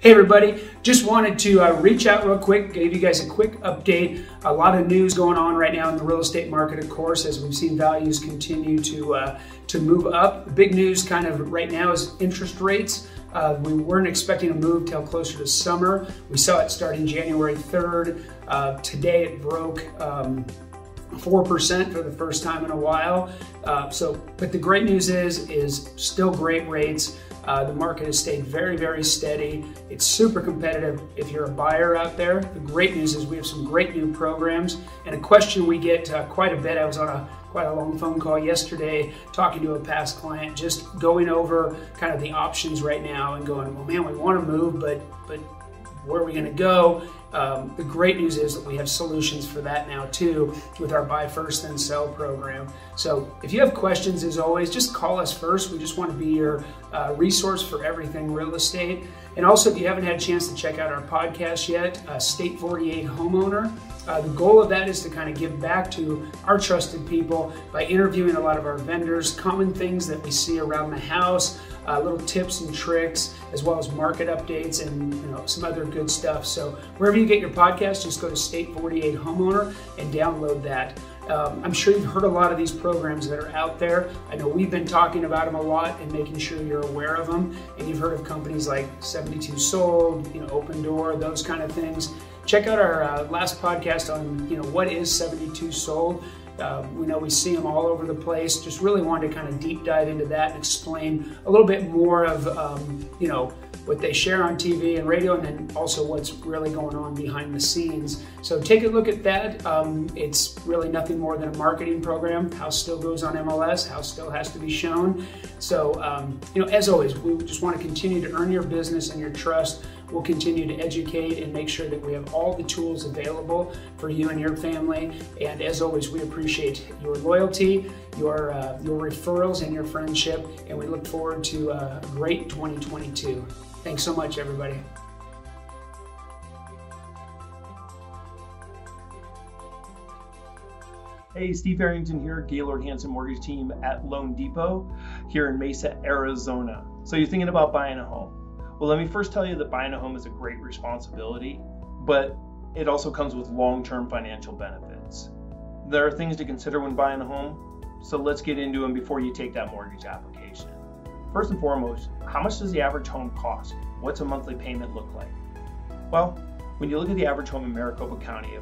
Hey everybody, just wanted to reach out real quick, give you guys a quick update. A lot of news going on right now in the real estate market, of course, as we've seen values continue to move up. The big news kind of right now is interest rates. We weren't expecting a move till closer to summer. We saw it starting January 3rd. Today it broke 4% for the first time in a while. But the great news is still great rates. The market has stayed very, very steady. It's super competitive if you're a buyer out there. The great news is we have some great new programs. And a question we get quite a bit, I was on quite a long phone call yesterday talking to a past client, just going over kind of the options right now and going, well, man, we want to move, but where are we going to go? The great news is that we have solutions for that now too with our Buy First Then Sell program. So if you have questions, as always, just call us first. We just want to be your resource for everything real estate. And also, if you haven't had a chance to check out our podcast yet, State 48 Homeowner, the goal of that is to kind of give back to our trusted people by interviewing a lot of our vendors, common things that we see around the house, little tips and tricks, as well as market updates and some other good stuff. So wherever you get your podcast, just go to State 48 Homeowner and download that. I'm sure you've heard a lot of these programs that are out there. I know we've been talking about them a lot and making sure you're aware of them. And you've heard of companies like 72 Sold, Open Door, those kind of things. Check out our last podcast on what is 72 Sold. We know we see them all over the place. Just really wanted to kind of deep dive into that and explain a little bit more of what they share on TV and radio, and then also what's really going on behind the scenes. So take a look at that. It's really nothing more than a marketing program. House still goes on MLS, house still has to be shown. So, as always, we just want to continue to earn your business and your trust. We'll continue to educate and make sure that we have all the tools available for you and your family. And as always, we appreciate your loyalty, your referrals, and your friendship. And we look forward to a great 2022. Thanks so much, everybody. Hey, Steve Harrington here, Gaylord Hanson Mortgage Team at Loan Depot here in Mesa, Arizona. So you're thinking about buying a home. Well, let me first tell you that buying a home is a great responsibility, but it also comes with long-term financial benefits. There are things to consider when buying a home, so let's get into them before you take that mortgage application. First and foremost, how much does the average home cost? What's a monthly payment look like? Well, when you look at the average home in Maricopa County,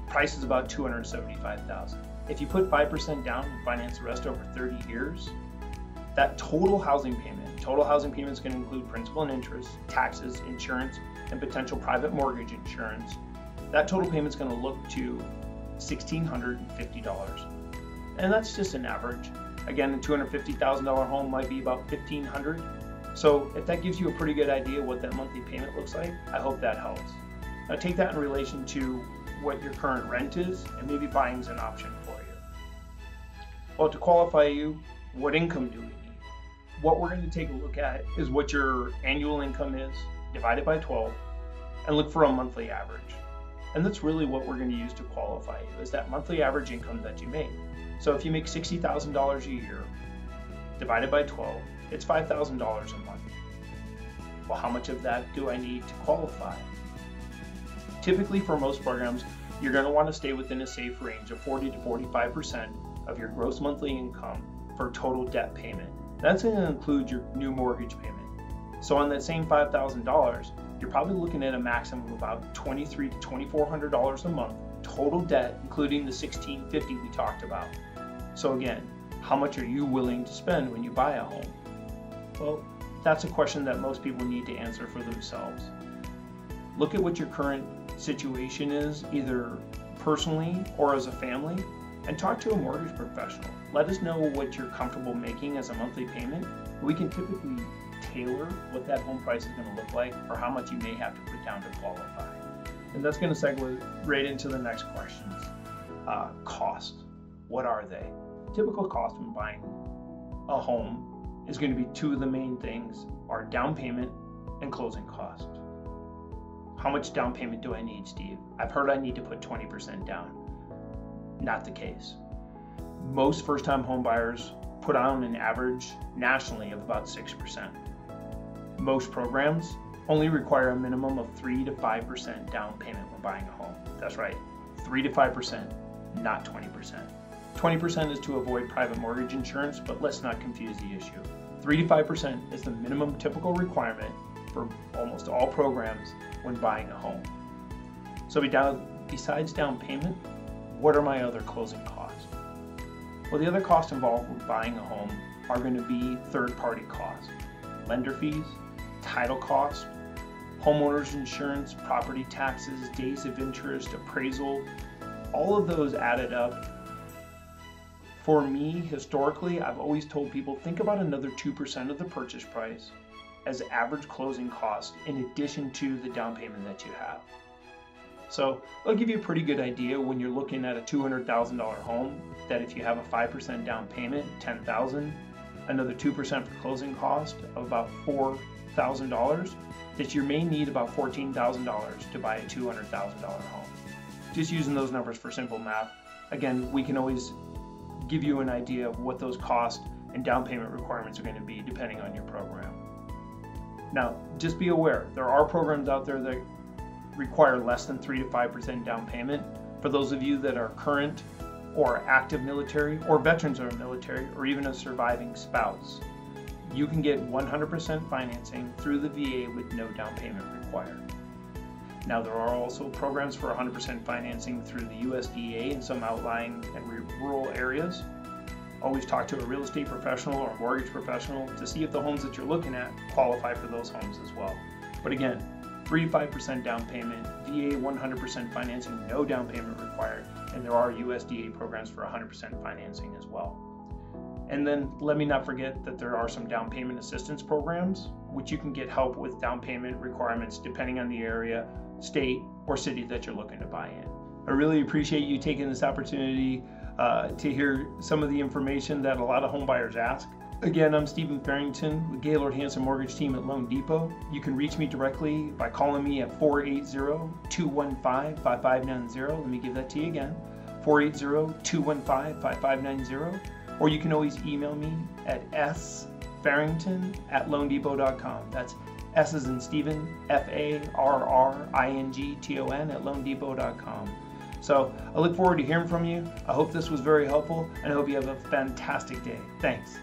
price is about $275,000. If you put 5% down and finance the rest over 30 years, that total housing payment is going to include principal and interest, taxes, insurance, and potential private mortgage insurance. That total payment is going to look to $1,650. And that's just an average. Again, a $250,000 home might be about $1,500. So if that gives you a pretty good idea what that monthly payment looks like, I hope that helps. Now take that in relation to what your current rent is, and maybe buying is an option for you. Well, to qualify you, what income do we need? What we're going to take a look at is what your annual income is, divided by 12, and look for a monthly average. And that's really what we're going to use to qualify you, is that monthly average income that you make. So if you make $60,000 a year, divided by 12, it's $5,000 a month. Well, how much of that do I need to qualify? Typically for most programs, you're going to want to stay within a safe range of 40 to 45% of your gross monthly income for total debt payment. That's going to include your new mortgage payment. So on that same $5,000, you're probably looking at a maximum of about $2,300 to $2,400 a month total debt, including the $1,650 we talked about. So again, how much are you willing to spend when you buy a home? Well, that's a question that most people need to answer for themselves. Look at what your current situation is, either personally or as a family, and talk to a mortgage professional. Let us know what you're comfortable making as a monthly payment. We can typically tailor what that home price is going to look like or how much you may have to put down to qualify. And that's going to segue right into the next questions. Cost. What are they? Typical cost when buying a home is going to be two of the main things, are down payment and closing cost. How much down payment do I need, Steve? I've heard I need to put 20% down. Not the case. Most first-time home buyers put on an average nationally of about 6%. Most programs only require a minimum of 3 to 5% down payment when buying a home. That's right, 3 to 5%, not 20%. 20% is to avoid private mortgage insurance, but let's not confuse the issue. 3 to 5% is the minimum typical requirement for almost all programs when buying a home. So besides down payment, what are my other closing costs? Well, the other costs involved with buying a home are going to be third-party costs, lender fees, title costs, homeowners insurance, property taxes, days of interest, appraisal. All of those added up. For me, historically, I've always told people, think about another 2% of the purchase price as average closing cost in addition to the down payment that you have. So it'll give you a pretty good idea when you're looking at a $200,000 home that if you have a 5% down payment, $10,000, another 2% for closing cost of about $4,000, that you may need about $14,000 to buy a $200,000 home. Just using those numbers for simple math. Again, we can always give you an idea of what those costs and down payment requirements are going to be depending on your program. Now, just be aware, there are programs out there that require less than 3 to 5% down payment. For those of you that are current or active military or veterans of the military or even a surviving spouse, you can get 100% financing through the VA with no down payment required. Now, there are also programs for 100% financing through the USDA in some outlying and rural areas. Always talk to a real estate professional or mortgage professional to see if the homes that you're looking at qualify for those homes as well. But again, 3 to 5% down payment, VA 100% financing, no down payment required, and there are USDA programs for 100% financing as well. And then let me not forget that there are some down payment assistance programs, which you can get help with down payment requirements depending on the area, state, or city that you're looking to buy in. I really appreciate you taking this opportunity to hear some of the information that a lot of home buyers ask. Again, I'm Stephen Farrington with Gaylord Hanson Mortgage Team at Loan Depot. You can reach me directly by calling me at 480-215-5590. Let me give that to you again, 480-215-5590. Or you can always email me at sfarrington@loandepot.com. That's S as in Stephen, FARRINGTON at loandepot.com. So I look forward to hearing from you. I hope this was very helpful, and I hope you have a fantastic day. Thanks.